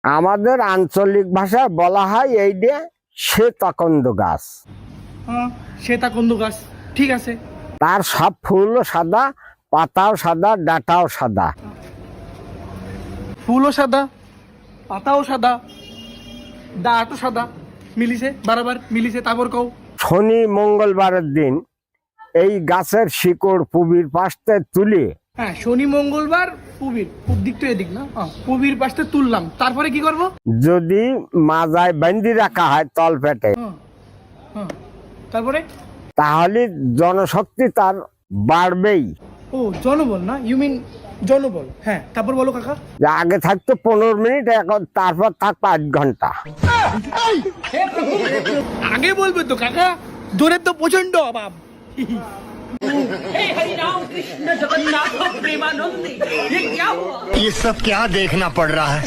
আমাদের আঞ্চলিক ভাষায় বলা হয় এইটা শ্বেতাকন্দ গাছ। হ্যাঁ, শ্বেতাকন্দ গাছ, ঠিক আছে। তার সব ফুলও সাদা, পাতাও সাদা, ডাঁটাও সাদা। ফুলও সাদা, পাতাও সাদা, ডাঁটও সাদা, মিলিছে বারবার মিলিছে। তারপর কও। শনি মঙ্গলবারের দিন এই গাছের শিকড় পুবির পাশে তুলে, হ্যাঁ, শনি মঙ্গলবার পুবির দিক তো এদিক না, পুবির পাশে তুললাম। তারপরে কি করব? যদি মাজায় বান্ধি রাখা হয় তল পেটে, তারপরে তাহলে জনশক্তি তার বাড়বেই। ও জনবল না, ইউ মিন জনবল। হ্যাঁ, তারপর বলো কাকা। যে আগে থাকতো 15 মিনিট, এখন তারপর থাকতো 8 ঘন্টা। আগে বলবে তো কাকা, দূরের তো প্রচন্ড অভাব। ये सब क्या देखना पड़ रहा है।